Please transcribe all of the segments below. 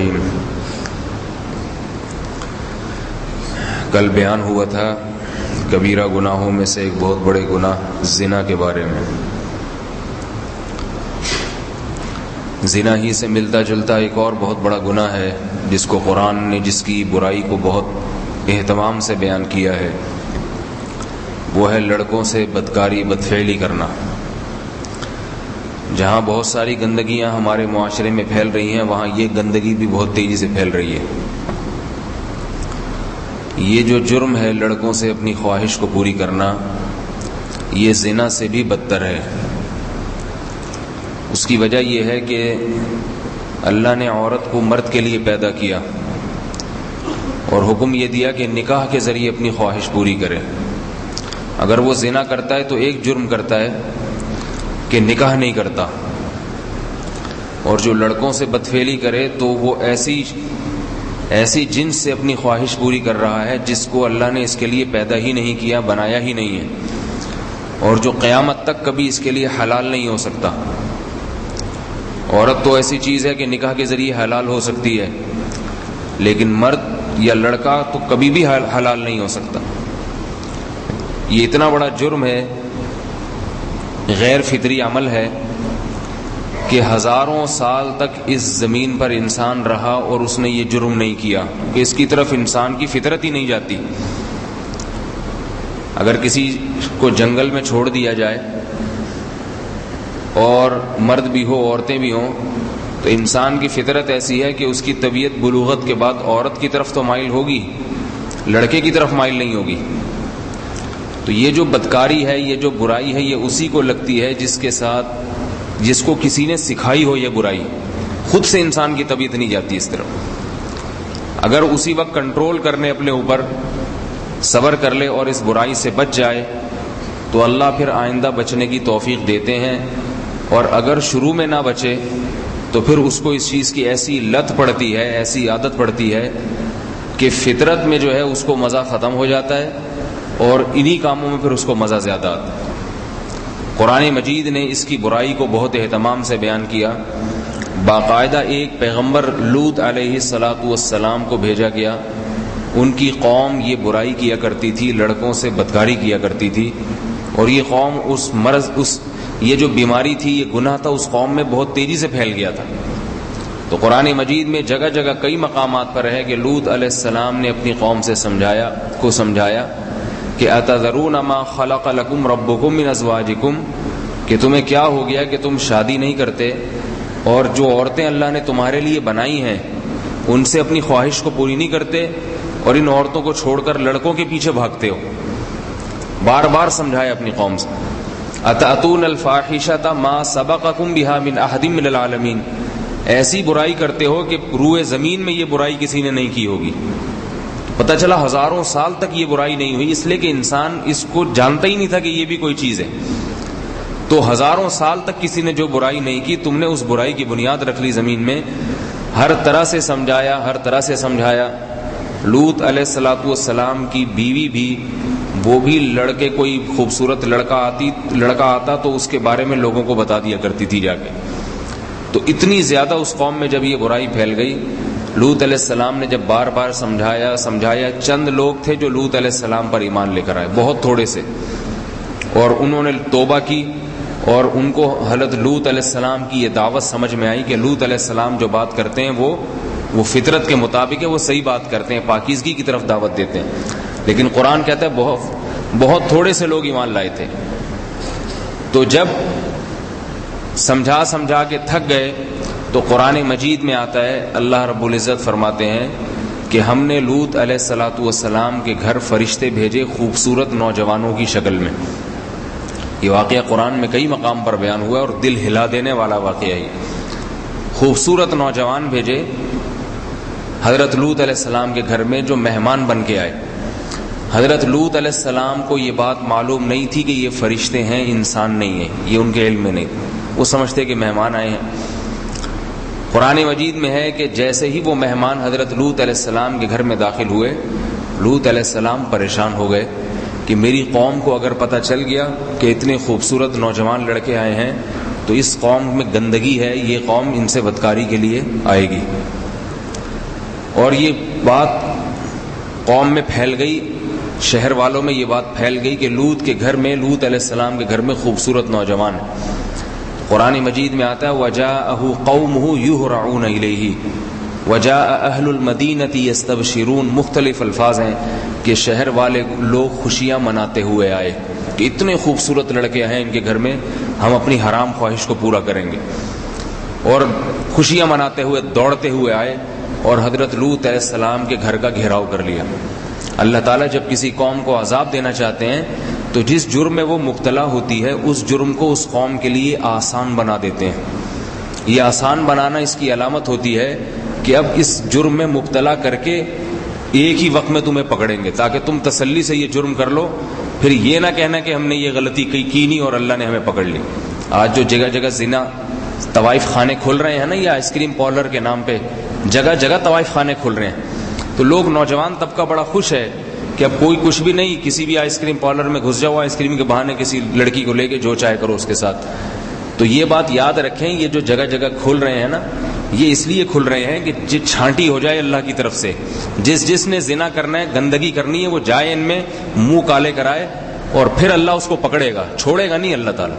الرحیم۔ کل بیان ہوا تھا کبیرہ گناہوں میں سے ایک بہت بڑے گناہ زنا کے بارے میں۔ زنا ہی سے ملتا جلتا ایک اور بہت بڑا گناہ ہے جس کو قرآن نے جس کی برائی کو بہت اہتمام سے بیان کیا ہے، وہ ہے لڑکوں سے بدکاری بدفعلی کرنا۔ جہاں بہت ساری گندگیاں ہمارے معاشرے میں پھیل رہی ہیں، وہاں یہ گندگی بھی بہت تیزی سے پھیل رہی ہے۔ یہ جو جرم ہے لڑکوں سے اپنی خواہش کو پوری کرنا، یہ زنا سے بھی بدتر ہے۔ اس کی وجہ یہ ہے کہ اللہ نے عورت کو مرد کے لیے پیدا کیا اور حکم یہ دیا کہ نکاح کے ذریعے اپنی خواہش پوری کرے۔ اگر وہ زنا کرتا ہے تو ایک جرم کرتا ہے کہ نکاح نہیں کرتا، اور جو لڑکوں سے بدفعلی کرے تو وہ ایسی جنس سے اپنی خواہش پوری کر رہا ہے جس کو اللہ نے اس کے لیے پیدا ہی نہیں کیا، بنایا ہی نہیں ہے، اور جو قیامت تک کبھی اس کے لیے حلال نہیں ہو سکتا۔ عورت تو ایسی چیز ہے کہ نکاح کے ذریعے حلال ہو سکتی ہے، لیکن مرد یا لڑکا تو کبھی بھی حلال نہیں ہو سکتا۔ یہ اتنا بڑا جرم ہے، غیر فطری عمل ہے کہ ہزاروں سال تک اس زمین پر انسان رہا اور اس نے یہ جرم نہیں کیا، کہ اس کی طرف انسان کی فطرت ہی نہیں جاتی۔ اگر کسی کو جنگل میں چھوڑ دیا جائے اور مرد بھی ہو عورتیں بھی ہوں، تو انسان کی فطرت ایسی ہے کہ اس کی طبیعت بلوغت کے بعد عورت کی طرف تو مائل ہوگی، لڑکے کی طرف مائل نہیں ہوگی۔ تو یہ جو بدکاری ہے، یہ جو برائی ہے، یہ اسی کو لگتی ہے جس کو کسی نے سکھائی ہو یہ برائی۔ خود سے انسان کی طبیعت نہیں جاتی اس طرف۔ اگر اسی وقت کنٹرول کرنے اپنے اوپر، صبر کر لے اور اس برائی سے بچ جائے تو اللہ پھر آئندہ بچنے کی توفیق دیتے ہیں، اور اگر شروع میں نہ بچے تو پھر اس کو اس چیز کی ایسی لت پڑتی ہے، ایسی عادت پڑتی ہے کہ فطرت میں جو ہے اس کو مزہ ختم ہو جاتا ہے، اور انہی کاموں میں پھر اس کو مزہ زیادہ آتا ہے۔ قرآن مجید نے اس کی برائی کو بہت اہتمام سے بیان کیا۔ باقاعدہ ایک پیغمبر لوط علیہ السلام کو بھیجا گیا۔ ان کی قوم یہ برائی کیا کرتی تھی، لڑکوں سے بدکاری کیا کرتی تھی، اور یہ قوم یہ جو بیماری تھی، یہ گناہ تھا، اس قوم میں بہت تیزی سے پھیل گیا تھا۔ تو قرآن مجید میں جگہ جگہ کئی مقامات پر ہے کہ لوط علیہ السلام نے اپنی قوم سے سمجھایا کہ اتذرون ما خلق لکم ربکم من ازواجکم، کہ تمہیں کیا ہو گیا کہ تم شادی نہیں کرتے، اور جو عورتیں اللہ نے تمہارے لیے بنائی ہیں ان سے اپنی خواہش کو پوری نہیں کرتے، اور ان عورتوں کو چھوڑ کر لڑکوں کے پیچھے بھاگتے ہو۔ بار بار سمجھایا اپنی قوم سے، اتأتون الفاحشۃ ما سبقکم بہا من احد من العالمین، ایسی برائی کرتے ہو کہ روئے زمین میں یہ برائی کسی نے نہیں کی ہوگی۔ پتہ چلا ہزاروں سال تک یہ برائی نہیں ہوئی، اس لیے کہ انسان اس کو جانتا ہی نہیں تھا کہ یہ بھی کوئی چیز ہے۔ تو ہزاروں سال تک کسی نے جو برائی نہیں کی، تم نے اس برائی کی بنیاد رکھ لی زمین میں، ہر طرح سے سمجھایا۔ لوط علیہ السلام کی بیوی بھی، وہ بھی لڑکے، کوئی خوبصورت لڑکا آتا تو اس کے بارے میں لوگوں کو بتا دیا کرتی تھی جا کے۔ تو اتنی زیادہ اس قوم میں جب یہ برائی پھیل گئی، لوط علیہ السلام نے جب بار بار سمجھایا، چند لوگ تھے جو لوط علیہ السلام پر ایمان لے کر آئے، بہت تھوڑے سے، اور انہوں نے توبہ کی، اور ان کو حضرت لوط علیہ السلام کی یہ دعوت سمجھ میں آئی کہ لوط علیہ السلام جو بات کرتے ہیں وہ فطرت کے مطابق ہے، وہ صحیح بات کرتے ہیں، پاکیزگی کی طرف دعوت دیتے ہیں۔ لیکن قرآن کہتا ہے بہت تھوڑے سے لوگ ایمان لائے تھے۔ تو جب سمجھا کے تھک گئے تو قرآن مجید میں آتا ہے، اللہ رب العزت فرماتے ہیں کہ ہم نے لوط علیہ السلام کے گھر فرشتے بھیجے خوبصورت نوجوانوں کی شکل میں۔ یہ واقعہ قرآن میں کئی مقام پر بیان ہوا ہے اور دل ہلا دینے والا واقعہ ہے۔ خوبصورت نوجوان بھیجے حضرت لوط علیہ السلام کے گھر میں، جو مہمان بن کے آئے۔ حضرت لوط علیہ السلام کو یہ بات معلوم نہیں تھی کہ یہ فرشتے ہیں، انسان نہیں ہیں، یہ ان کے علم میں نہیں، وہ سمجھتے کہ مہمان آئے ہیں۔ قرآن مجید میں ہے کہ جیسے ہی وہ مہمان حضرت لوط علیہ السلام کے گھر میں داخل ہوئے، لوط علیہ السلام پریشان ہو گئے کہ میری قوم کو اگر پتہ چل گیا کہ اتنے خوبصورت نوجوان لڑکے آئے ہیں تو اس قوم میں گندگی ہے، یہ قوم ان سے بدکاری کے لیے آئے گی۔ اور یہ بات قوم میں پھیل گئی، شہر والوں میں یہ بات پھیل گئی کہ لوط کے گھر میں، لوط علیہ السلام کے گھر میں خوبصورت نوجوان ہے۔ قرآن مجید میں آتا ہے وَجَاءَهُ قَوْمُهُ يُهْرَعُونَ إِلَيْهِ وَجَاءَ أَهْلُ الْمَدِينَةِ يَسْتَبْشِرُونَ، مختلف الفاظ ہیں کہ شہر والے لوگ خوشیاں مناتے ہوئے آئے کہ اتنے خوبصورت لڑکے ہیں ان کے گھر میں، ہم اپنی حرام خواہش کو پورا کریں گے، اور خوشیاں مناتے ہوئے دوڑتے ہوئے آئے اور حضرت لوط علیہ السلام کے گھر کا گھیراؤ کر لیا۔ اللہ تعالیٰ جب کسی قوم کو عذاب دینا چاہتے ہیں تو جس جرم میں وہ مبتلا ہوتی ہے اس جرم کو اس قوم کے لیے آسان بنا دیتے ہیں۔ یہ آسان بنانا اس کی علامت ہوتی ہے کہ اب اس جرم میں مبتلا کر کے ایک ہی وقت میں تمہیں پکڑیں گے تاکہ تم تسلی سے یہ جرم کر لو، پھر یہ نہ کہنا کہ ہم نے یہ غلطی کی نہیں اور اللہ نے ہمیں پکڑ لی۔ آج جو جگہ جگہ زنا طوائف خانے کھل رہے ہیں نا، یا آئس کریم پارلر کے نام پہ جگہ جگہ طوائف خانے کھل رہے ہیں، تو لوگ نوجوان طبقہ بڑا خوش ہے کہ اب کوئی کچھ بھی نہیں، کسی بھی آئس کریم پارلر میں گھس جاؤ، آئس کریم کے بہانے کسی لڑکی کو لے کے جو چاہے کرو اس کے ساتھ۔ تو یہ بات یاد رکھیں، یہ جو جگہ جگہ کھل رہے ہیں نا، یہ اس لیے کھل رہے ہیں کہ چھانٹی ہو جائے اللہ کی طرف سے، جس نے زنا کرنا ہے، گندگی کرنی ہے، وہ جائے ان میں، منہ کالے کرائے، اور پھر اللہ اس کو پکڑے گا، چھوڑے گا نہیں اللہ تعالیٰ۔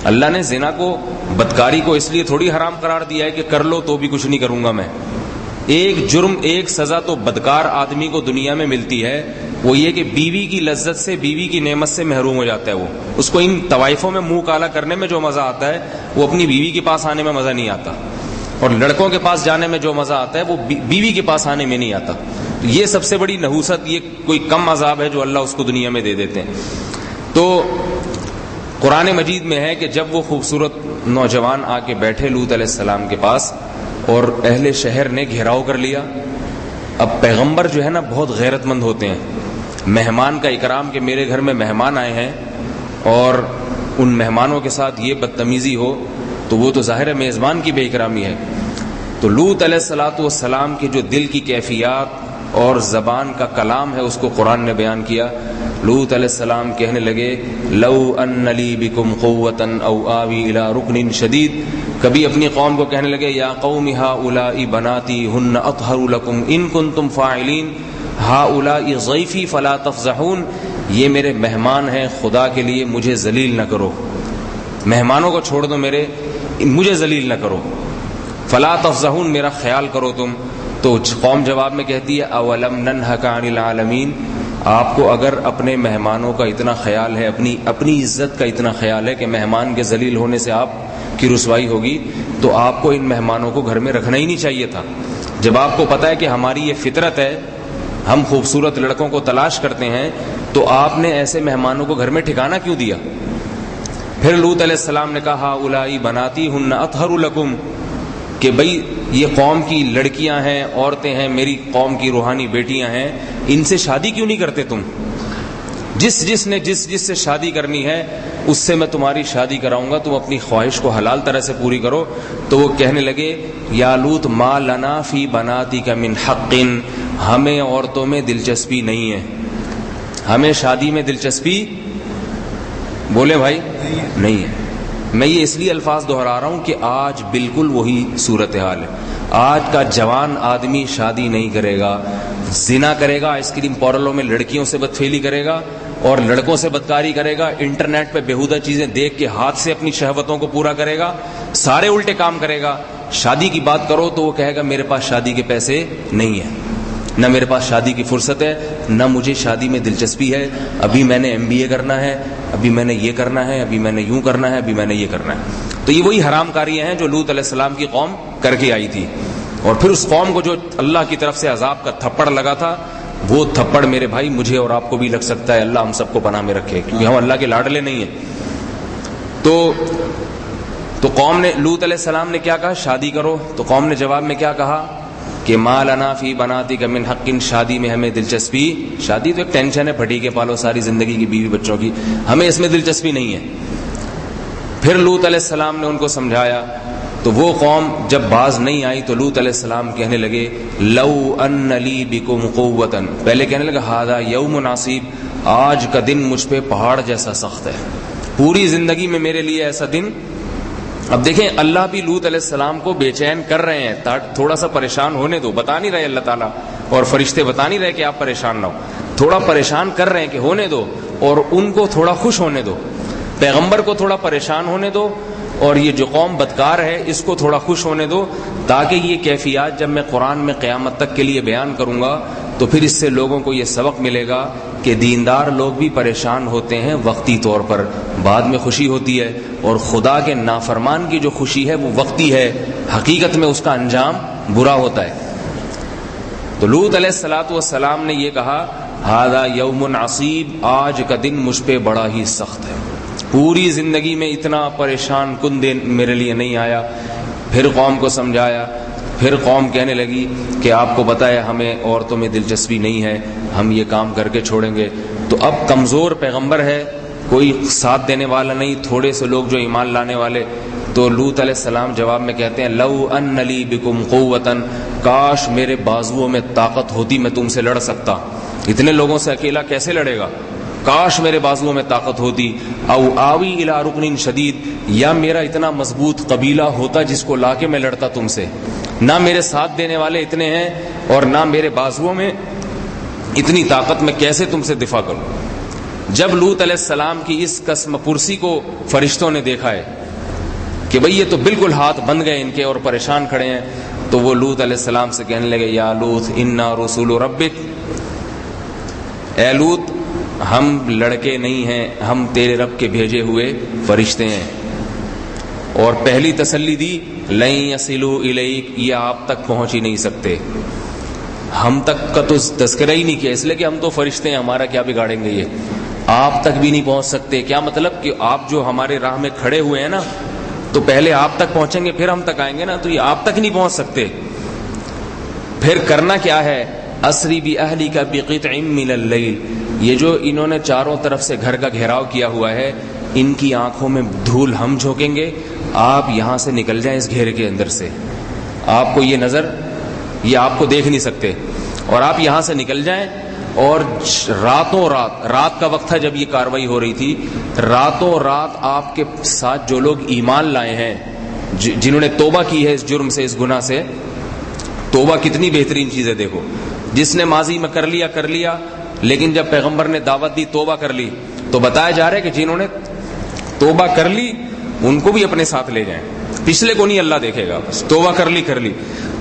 اللہ نے زنا کو، بدکاری کو اس لیے تھوڑی حرام قرار دیا ہے کہ کر لو تو بھی کچھ نہیں کروں گا میں۔ ایک جرم، ایک سزا تو بدکار آدمی کو دنیا میں ملتی ہے، وہ یہ کہ بیوی کی لذت سے، بیوی کی نعمت سے محروم ہو جاتا ہے۔ وہ اس کو ان طوائفوں میں منہ کالا کرنے میں جو مزہ آتا ہے وہ اپنی بیوی کے پاس آنے میں مزہ نہیں آتا، اور لڑکوں کے پاس جانے میں جو مزہ آتا ہے وہ بیوی کے پاس آنے میں نہیں آتا۔ یہ سب سے بڑی نحوست، یہ کوئی کم عذاب ہے جو اللہ اس کو دنیا میں دے دیتے ہیں۔ تو قرآن مجید میں ہے کہ جب وہ خوبصورت نوجوان آ کے بیٹھے لوط علیہ السلام کے پاس اور اہل شہر نے گھیراؤ کر لیا۔ اب پیغمبر جو ہے نا بہت غیرت مند ہوتے ہیں، مہمان کا اکرام کہ میرے گھر میں مہمان آئے ہیں اور ان مہمانوں کے ساتھ یہ بدتمیزی ہو تو وہ تو ظاہر ہے میزبان کی بے اکرامی ہے۔ تو لوط علیہ السلام کی جو دل کی کیفیات اور زبان کا کلام ہے اس کو قرآن نے بیان کیا۔ لوط علیہ السلام کہنے لگے لو ان لی بکم قوۃ او آوی الی رکن شدید، کبھی اپنی قوم کو کہنے لگے یا قوم ہؤلاء بناتی ہن اطہر لکم ان کنتم فاعلین ہؤلاء ضیفی فلا تفضحون، یہ میرے مہمان ہیں، خدا کے لیے مجھے ذلیل نہ کرو، مہمانوں کو چھوڑ دو، میرے مجھے ذلیل نہ کرو، فلا تفضحون میرا خیال کرو تم۔ تو قوم جواب میں کہتی ہے اولم ننہک عن العالمین، آپ کو اگر اپنے مہمانوں کا اتنا خیال ہے، اپنی عزت کا اتنا خیال ہے کہ مہمان کے ذلیل ہونے سے آپ کی رسوائی ہوگی، تو آپ کو ان مہمانوں کو گھر میں رکھنا ہی نہیں چاہیے تھا۔ جب آپ کو پتہ ہے کہ ہماری یہ فطرت ہے، ہم خوبصورت لڑکوں کو تلاش کرتے ہیں، تو آپ نے ایسے مہمانوں کو گھر میں ٹھکانہ کیوں دیا؟ پھر لوط علیہ السلام نے کہا ہؤلاء بناتی ہن اطہر لکم، کہ بھئی یہ قوم کی لڑکیاں ہیں، عورتیں ہیں، میری قوم کی روحانی بیٹیاں ہیں، ان سے شادی کیوں نہیں کرتے تم؟ جس نے سے شادی کرنی ہے اس سے میں تمہاری شادی کراؤں گا، تم اپنی خواہش کو حلال طرح سے پوری کرو۔ تو وہ کہنے لگے یا لوط ما لنا فی بناتک من حق، ہمیں عورتوں میں دلچسپی نہیں ہے، ہمیں شادی میں دلچسپی بولے بھائی نہیں ہے۔ میں یہ اس لیے الفاظ دہرا رہا ہوں کہ آج بالکل وہی صورتحال ہے۔ آج کا جوان آدمی شادی نہیں کرے گا، زنا کرے گا، آئس کریم پارلروں میں لڑکیوں سے بدفعلی کرے گا اور لڑکوں سے بدکاری کرے گا، انٹرنیٹ پہ بیہودہ چیزیں دیکھ کے ہاتھ سے اپنی شہوتوں کو پورا کرے گا، سارے الٹے کام کرے گا۔ شادی کی بات کرو تو وہ کہے گا میرے پاس شادی کے پیسے نہیں ہیں، نہ میرے پاس شادی کی فرصت ہے، نہ مجھے شادی میں دلچسپی ہے، ابھی میں نے MBA کرنا ہے، ابھی میں نے یہ کرنا ہے، ابھی میں نے یوں کرنا ہے، ابھی میں نے یہ کرنا ہے۔ تو یہ وہی حرام کاریاں ہیں جو لوط علیہ السلام کی قوم کر کے آئی تھی، اور پھر اس قوم کو جو اللہ کی طرف سے عذاب کا تھپڑ لگا تھا، وہ تھپڑ میرے بھائی مجھے اور آپ کو بھی لگ سکتا ہے، اللہ ہم سب کو پناہ میں رکھے، کیونکہ ہم اللہ کے لاڈلے نہیں ہیں۔ تو قوم نے، لوط علیہ السلام نے کیا کہا؟ شادی کرو۔ تو قوم نے جواب میں کیا کہا کہ ما لنا فی بناتک من حق، شادی میں ہمیں دلچسپی، شادی تو ایک ٹینشن ہے، پھٹی کے پالو ساری زندگی کی بیوی بچوں کی، ہمیں اس میں دلچسپی نہیں ہے۔ پھر لوط علیہ السلام نے ان کو سمجھایا، تو وہ قوم جب باز نہیں آئی تو لوط علیہ السلام کہنے لگے لو ان لی بکم قوۃ، پہلے کہنے لگا ھذا یوم عصیب، آج کا دن مجھ پہ پہاڑ جیسا سخت ہے، پوری زندگی میں میرے لیے ایسا دن اب دیکھیں اللہ بھی لوط علیہ السلام کو بے چین کر رہے ہیں، تھوڑا سا پریشان ہونے دو، بتا نہیں رہے اللہ تعالیٰ اور فرشتے بتا نہیں رہے کہ آپ پریشان نہ ہو، تھوڑا پریشان کر رہے ہیں کہ ہونے دو، اور ان کو تھوڑا خوش ہونے دو، پیغمبر کو تھوڑا پریشان ہونے دو، اور یہ جو قوم بدکار ہے اس کو تھوڑا خوش ہونے دو، تاکہ یہ کیفیات جب میں قرآن میں قیامت تک کے لیے بیان کروں گا تو پھر اس سے لوگوں کو یہ سبق ملے گا کہ دیندار لوگ بھی پریشان ہوتے ہیں وقتی طور پر، بعد میں خوشی ہوتی ہے، اور خدا کے نافرمان کی جو خوشی ہے وہ وقتی ہے، حقیقت میں اس کا انجام برا ہوتا ہے۔ تو لوط علیہ السلام نے یہ کہا ھذا یوم عصیب، آج کا دن مجھ پہ بڑا ہی سخت ہے، پوری زندگی میں اتنا پریشان کن دن میرے لیے نہیں آیا۔ پھر قوم کو سمجھایا، پھر قوم کہنے لگی کہ آپ کو پتہ ہے ہمیں عورتوں میں دلچسپی نہیں ہے، ہم یہ کام کر کے چھوڑیں گے۔ تو اب کمزور پیغمبر ہے، کوئی ساتھ دینے والا نہیں، تھوڑے سے لوگ جو ایمان لانے والے۔ تو لوط علیہ السلام جواب میں کہتے ہیں لو ان لی بکم قوتن، کاش میرے بازوؤں میں طاقت ہوتی، میں تم سے لڑ سکتا، اتنے لوگوں سے اکیلا کیسے لڑے گا، کاش میرے بازوؤں میں طاقت ہوتی، او آوی الی رکن شدید، یا میرا اتنا مضبوط قبیلہ ہوتا جس کو لا کے میں لڑتا تم سے۔ نہ میرے ساتھ دینے والے اتنے ہیں اور نہ میرے بازوؤں میں اتنی طاقت، میں کیسے تم سے دفاع کروں۔ جب لوط علیہ السلام کی اس قسم پرسی کو فرشتوں نے دیکھا ہے کہ بھئی یہ تو بالکل ہاتھ بند گئے ان کے اور پریشان کھڑے ہیں، تو وہ لوط علیہ السلام سے کہنے لگے یا لوط انا رسول ربک، اے لوط ہم لڑکے نہیں ہیں، ہم تیرے رب کے بھیجے ہوئے فرشتے ہیں۔ اور پہلی تسلی دی لن یصلوا الیک، یہ آپ تک پہنچ ہی نہیں سکتے، ہم تک کا تو تذکرہ ہی نہیں کیا، اس لیے کہ ہم تو فرشتے ہیں، ہمارا کیا بگاڑیں گے، یہ آپ تک بھی نہیں پہنچ سکتے۔ کیا مطلب کہ آپ جو ہمارے راہ میں کھڑے ہوئے ہیں نا، تو پہلے آپ تک پہنچیں گے پھر ہم تک آئیں گے نا، تو یہ آپ تک نہیں پہنچ سکتے۔ پھر کرنا کیا ہے، اسری باہلک بقطع من اللیل، یہ جو انہوں نے چاروں طرف سے گھر کا گھیراؤ کیا ہوا ہے، ان کی آنکھوں میں دھول ہم جھونکیں گے، آپ یہاں سے نکل جائیں اس گھیرے کے اندر سے، آپ کو یہ نظر، یہ آپ کو دیکھ نہیں سکتے، اور آپ یہاں سے نکل جائیں۔ اور راتوں رات کا وقت تھا جب یہ کاروائی ہو رہی تھی، راتوں رات آپ کے ساتھ جو لوگ ایمان لائے ہیں، جنہوں نے توبہ کی ہے اس جرم سے، اس گناہ سے، توبہ کتنی بہترین چیز ہے دیکھو، جس نے ماضی میں کر لیا، لیکن جب پیغمبر نے دعوت دی توبہ کر لی، تو بتایا جا رہا ہے کہ جنہوں نے توبہ کر لی ان کو بھی اپنے ساتھ لے جائیں، پچھلے کو نہیں اللہ دیکھے گا، توبہ کر لی۔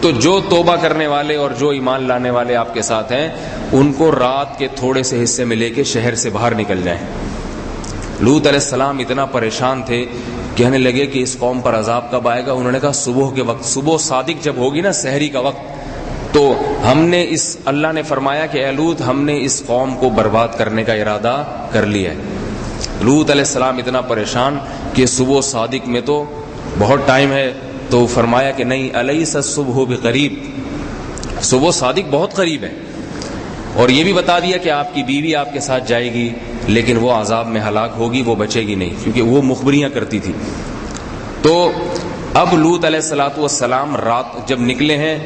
تو جو توبہ کرنے والے اور جو ایمان لانے والے آپ کے ساتھ ہیں، ان کو رات کے تھوڑے سے حصے میں لے کے شہر سے باہر نکل جائیں۔ لوط علیہ السلام اتنا پریشان تھے، کہنے لگے کہ اس قوم پر عذاب کب آئے گا؟ انہوں نے کہا صبح کے وقت، صبح صادق جب ہوگی نا، سحری کا وقت، تو ہم نے اللہ نے فرمایا کہ اے لوط ہم نے اس قوم کو برباد کرنے کا ارادہ کر لیا ہے۔ لوط علیہ السلام اتنا پریشان کہ صبح صادق میں تو بہت ٹائم ہے، تو فرمایا کہ نہیں، الیس الصبح بقریب، صبح صادق بہت قریب ہے۔ اور یہ بھی بتا دیا کہ آپ کی بیوی آپ کے ساتھ جائے گی، لیکن وہ عذاب میں ہلاک ہوگی، وہ بچے گی نہیں، کیونکہ وہ مخبریاں کرتی تھی۔ تو اب لوط علیہ السلام رات جب نکلے ہیں،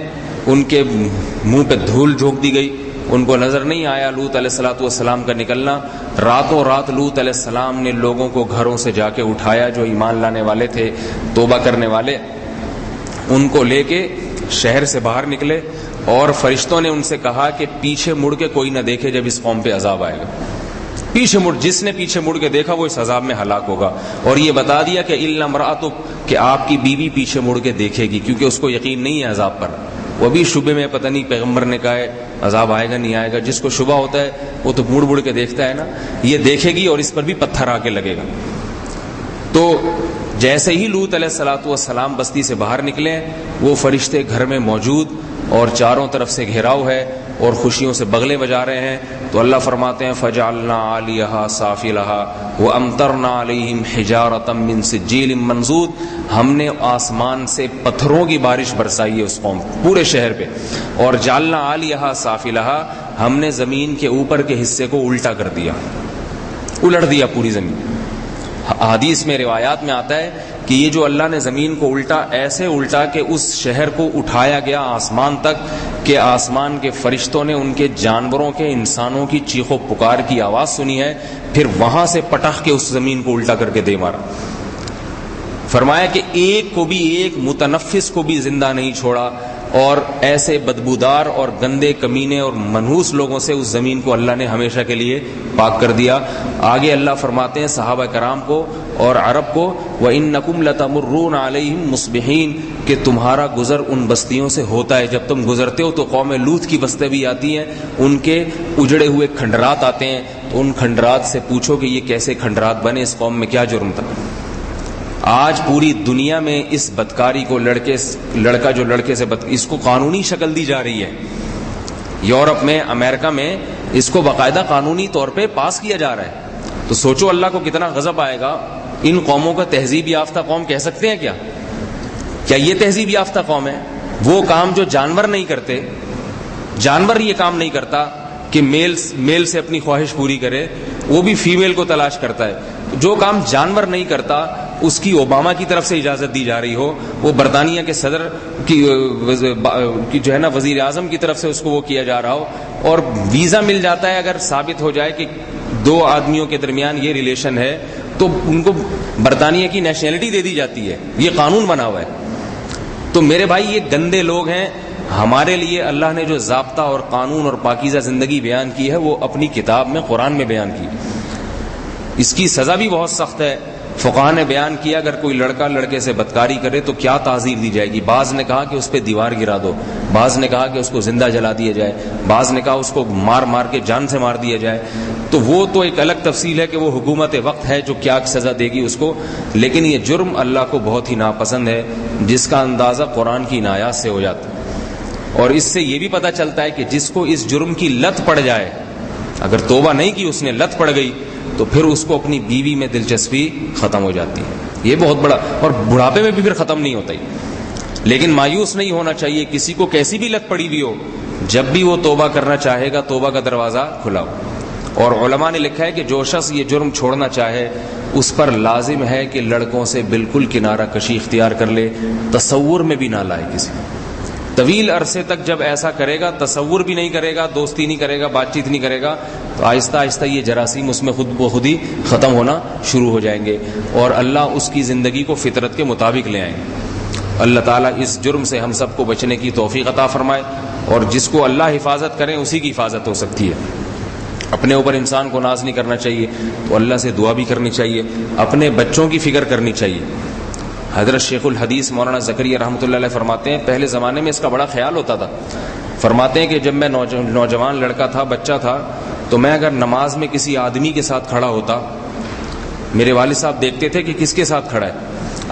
ان کے منہ پہ دھول جھونک دی گئی، ان کو نظر نہیں آیا لوط علیہ السلام کا نکلنا۔ راتوں رات لوط علیہ السلام نے لوگوں کو گھروں سے جا کے اٹھایا، جو ایمان لانے والے تھے، توبہ کرنے والے، ان کو لے کے شہر سے باہر نکلے، اور فرشتوں نے ان سے کہا کہ پیچھے مڑ کے کوئی نہ دیکھے جب اس قوم پہ عذاب آئے گا، جس نے پیچھے مڑ کے دیکھا وہ اس عذاب میں ہلاک ہوگا۔ اور یہ بتا دیا کہ الا امرأتک، کہ آپ کی بیوی پیچھے مڑ کے دیکھے گی، کیونکہ اس کو یقین نہیں ہے عذاب پر، وہ بھی شبے میں، پتہ نہیں پیغمبر نے کہا ہے عذاب آئے گا نہیں آئے گا، جس کو شبہ ہوتا ہے وہ تو مڑ مڑ کے دیکھتا ہے نا، یہ دیکھے گی اور اس پر بھی پتھر آ کے لگے گا۔ تو جیسے ہی لوط علیہ السلام بستی سے باہر نکلے، وہ فرشتے گھر میں موجود اور چاروں طرف سے گھیراؤ ہے اور خوشیوں سے بغلے بجا رہے ہیں۔ تو اللہ فرماتے ہیں فجعلنا عالیہا سافلہا وامطرنا علیہم حجارۃ من سجیل منضود، ہم نے آسمان سے پتھروں کی بارش برسائی ہے اس قوم پورے شہر پہ، اور جعلنا عالیہا سافلہا، ہم نے زمین کے اوپر کے حصے کو الٹا کر دیا، الٹ دیا پوری زمین۔ حدیث میں روایات میں آتا ہے کہ یہ جو اللہ نے زمین کو الٹا، ایسے الٹا کہ اس شہر کو اٹھایا گیا آسمان تک، کہ آسمان کے فرشتوں نے ان کے جانوروں کے، انسانوں کی چیخ و پکار کی آواز سنی ہے، پھر وہاں سے پٹخ کے اس زمین کو الٹا کر کے دے مارا۔ فرمایا کہ ایک کو بھی، ایک متنفس کو بھی زندہ نہیں چھوڑا، اور ایسے بدبودار اور گندے کمینے اور منحوس لوگوں سے اس زمین کو اللہ نے ہمیشہ کے لیے پاک کر دیا۔ آگے اللہ فرماتے ہیں صحابہ کرام کو اور عرب کو، وَإِنَّكُمْ لَتَمُرُّونَ عَلَيْهِمْ مُصْبِحِينَ، کہ تمہارا گزر ان بستیوں سے ہوتا ہے، جب تم گزرتے ہو تو قوم لوط کی بستیں بھی آتی ہیں، ان کے اجڑے ہوئے کھنڈرات آتے ہیں، تو ان کھنڈرات سے پوچھو کہ یہ کیسے کھنڈرات بنے، اس قوم میں کیا جرم تھا۔ آج پوری دنیا میں اس بدکاری کو لڑکا جو لڑکے سے اس کو قانونی شکل دی جا رہی ہے۔ یورپ میں، امریکہ میں اس کو باقاعدہ قانونی طور پہ پاس کیا جا رہا ہے۔ تو سوچو اللہ کو کتنا غضب آئے گا۔ ان قوموں کا تہذیب یافتہ قوم کہہ سکتے ہیں کیا یہ تہذیب یافتہ قوم ہے؟ وہ کام جو جانور نہیں کرتے، جانور یہ کام نہیں کرتا کہ میل سے اپنی خواہش پوری کرے، وہ بھی فیمیل کو تلاش کرتا ہے۔ جو کام جانور نہیں کرتا اس کی اوباما کی طرف سے اجازت دی جا رہی ہو، وہ برطانیہ کے صدر کی جو ہے نا وزیر اعظم کی طرف سے اس کو وہ کیا جا رہا ہو، اور ویزا مل جاتا ہے اگر ثابت ہو جائے کہ دو آدمیوں کے درمیان یہ ریلیشن ہے، تو ان کو برطانیہ کی نیشنلٹی دے دی جاتی ہے۔ یہ قانون بنا ہوا ہے۔ تو میرے بھائی یہ گندے لوگ ہیں۔ ہمارے لیے اللہ نے جو ضابطہ اور قانون اور پاکیزہ زندگی بیان کی ہے وہ اپنی کتاب میں، قرآن میں بیان کی۔ اس کی سزا بھی بہت سخت ہے۔ فقہاء نے بیان کیا اگر کوئی لڑکا لڑکے سے بدکاری کرے تو کیا تعزیر دی جائے گی۔ بعض نے کہا کہ اس پہ دیوار گرا دو، بعض نے کہا کہ اس کو زندہ جلا دیا جائے، بعض نے کہا اس کو مار کے جان سے مار دیا جائے۔ تو وہ تو ایک الگ تفصیل ہے کہ وہ حکومت وقت ہے جو کیا سزا دے گی اس کو، لیکن یہ جرم اللہ کو بہت ہی ناپسند ہے، جس کا اندازہ قرآن کی ان آیات سے ہو جاتا ہے۔ اور اس سے یہ بھی پتہ چلتا ہے کہ جس کو اس جرم کی لت پڑ جائے، اگر توبہ نہیں کی، اس نے لت پڑ گئی، تو پھر اس کو اپنی بیوی میں دلچسپی ختم ہو جاتی ہے۔ یہ بہت بڑا، اور بڑھاپے میں بھی پھر ختم نہیں ہوتا ہی۔ لیکن مایوس نہیں ہونا چاہیے، کسی کو کیسی بھی لت پڑی ہوئی ہو، جب بھی وہ توبہ کرنا چاہے گا توبہ کا دروازہ کھلا ہو۔ اور علماء نے لکھا ہے کہ جو شخص یہ جرم چھوڑنا چاہے اس پر لازم ہے کہ لڑکوں سے بالکل کنارہ کشی اختیار کر لے، تصور میں بھی نہ لائے کسی۔ طویل عرصے تک جب ایسا کرے گا، تصور بھی نہیں کرے گا، دوستی نہیں کرے گا، بات چیت نہیں کرے گا، تو آہستہ آہستہ یہ جراثیم اس میں خود ہی ختم ہونا شروع ہو جائیں گے، اور اللہ اس کی زندگی کو فطرت کے مطابق لے آئیں گے۔ اللہ تعالیٰ اس جرم سے ہم سب کو بچنے کی توفیق عطا فرمائے، اور جس کو اللہ حفاظت کرے اسی کی حفاظت ہو سکتی ہے۔ اپنے اوپر انسان کو ناز نہیں کرنا چاہیے، تو اللہ سے دعا بھی کرنی چاہیے، اپنے بچوں کی فکر کرنی چاہیے۔ حضرت شیخ الحدیث مولانا زکریا رحمۃ اللہ علیہ فرماتے ہیں پہلے زمانے میں اس کا بڑا خیال ہوتا تھا۔ فرماتے ہیں کہ جب میں نوجوان لڑکا تھا، بچہ تھا، تو میں اگر نماز میں کسی آدمی کے ساتھ کھڑا ہوتا، میرے والد صاحب دیکھتے تھے کہ کس کے ساتھ کھڑا ہے،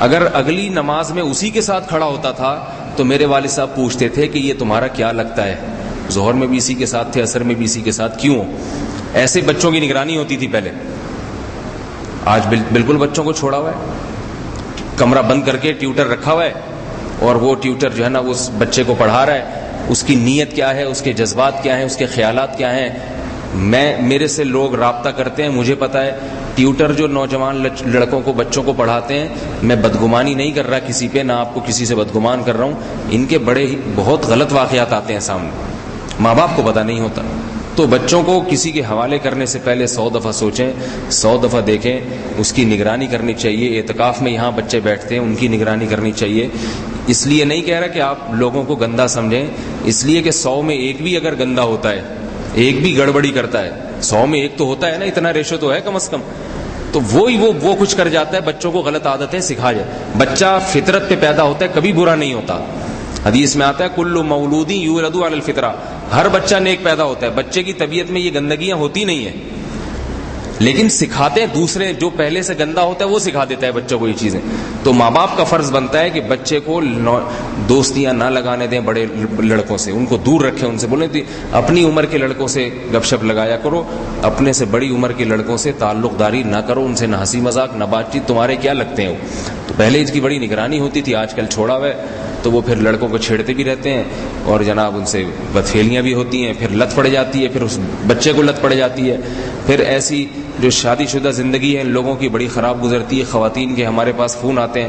اگر اگلی نماز میں اسی کے ساتھ کھڑا ہوتا تھا تو میرے والد صاحب پوچھتے تھے کہ یہ تمہارا کیا لگتا ہے، ظہر میں بھی اسی کے ساتھ تھے، عصر میں بھی اسی کے ساتھ، کیوں؟ ایسے بچوں کی نگرانی ہوتی تھی پہلے۔ آج بالکل بچوں کو چھوڑا ہوا ہے، کمرہ بند کر کے ٹیوٹر رکھا ہوا ہے، اور وہ ٹیوٹر جو ہے نا اس بچے کو پڑھا رہا ہے، اس کی نیت کیا ہے، اس کے جذبات کیا ہیں، اس کے خیالات کیا ہیں۔ میرے سے لوگ رابطہ کرتے ہیں، مجھے پتا ہے ٹیوٹر جو نوجوان لڑکوں کو، بچوں کو پڑھاتے ہیں، میں بدگمانی نہیں کر رہا کسی پہ، نہ آپ کو کسی سے بدگمان کر رہا ہوں، ان کے بہت غلط واقعات آتے ہیں سامنے، ماں باپ کو پتہ نہیں ہوتا۔ تو بچوں کو کسی کے حوالے کرنے سے پہلے 100 دفعہ سوچیں، 100 دفعہ دیکھیں، اس کی نگرانی کرنی چاہیے۔ اعتکاف میں یہاں بچے بیٹھتے ہیں، ان کی نگرانی کرنی چاہیے۔ اس لیے نہیں کہہ رہا کہ آپ لوگوں کو گندا سمجھیں، اس لیے کہ 100 میں ایک بھی اگر گندا ہوتا ہے، ایک بھی گڑبڑی کرتا ہے، 100 میں ایک تو ہوتا ہے نا، اتنا ریشو تو ہے کم از کم، تو وہ کچھ کر جاتا ہے، بچوں کو غلط عادتیں سکھا جائے۔ بچہ فطرت پہ پیدا ہوتا ہے، کبھی برا نہیں ہوتا۔ حدیث میں آتا ہے کل مولود یولد علی الفطرہ، ہر بچہ نیک پیدا ہوتا ہے، بچے کی طبیعت میں یہ گندگیاں ہوتی نہیں ہیں، لیکن سکھاتے ہیں دوسرے، جو پہلے سے گندا ہوتا ہے وہ سکھا دیتا ہے بچوں کو یہ چیزیں۔ تو ماں باپ کا فرض بنتا ہے کہ بچے کو دوستیاں نہ لگانے دیں بڑے لڑکوں سے، ان کو دور رکھیں، ان سے بولیں اپنی عمر کے لڑکوں سے گپ شپ لگایا کرو، اپنے سے بڑی عمر کے لڑکوں سے تعلق داری نہ کرو، ان سے نہ ہنسی مذاق نہ بات چیت، تمہارے کیا لگتے ہیں وہ۔ تو پہلے اس کی بڑی نگرانی ہوتی تھی، آج کل چھوڑا ہوا ہے، تو وہ پھر لڑکوں کو چھیڑتے بھی رہتے ہیں، اور جناب ان سے بدفعلیاں بھی ہوتی ہیں، پھر لت پڑ جاتی ہے، پھر اس بچے کو لت پڑ جاتی ہے۔ پھر ایسی جو شادی شدہ زندگی ہے ان لوگوں کی بڑی خراب گزرتی ہے. خواتین کے ہمارے پاس فون آتے ہیں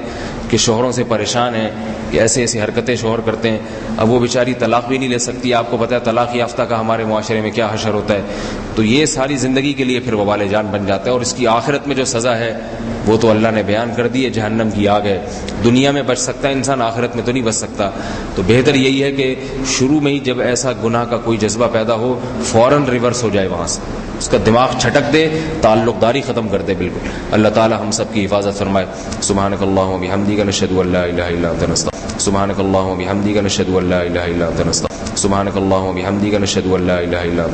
کہ شوہروں سے پریشان ہیں کہ ایسے ایسی حرکتیں شوہر کرتے ہیں. اب وہ بیچاری طلاق بھی نہیں لے سکتی. آپ کو پتہ ہے طلاق یافتہ کا ہمارے معاشرے میں کیا حشر ہوتا ہے. تو یہ ساری زندگی کے لیے پھر وبال جان بن جاتا ہے. اور اس کی آخرت میں جو سزا ہے وہ تو اللہ نے بیان کر دی ہے, جہنم کی آگ ہے. دنیا میں بچ سکتا ہے انسان, آخرت میں تو نہیں بچ سکتا. تو بہتر یہی ہے کہ شروع میں ہی جب ایسا گناہ کا کوئی جذبہ پیدا ہو فوراً ریورس ہو جائے, وہاں سے اس کا دماغ چھٹک دے, تعلق داری ختم کر دے بالکل. اللہ تعالی ہم سب کی حفاظت فرمائے. سبحانک اللہم و بحمدک نشہد ان لا الہ الا انت نستغفرک. سبحانک اللہم و بحمدک نشہد ان لا الہ الا انت نستغفرک. سبحانک اللہم و بحمدک نشہد ان لا الہ الا انت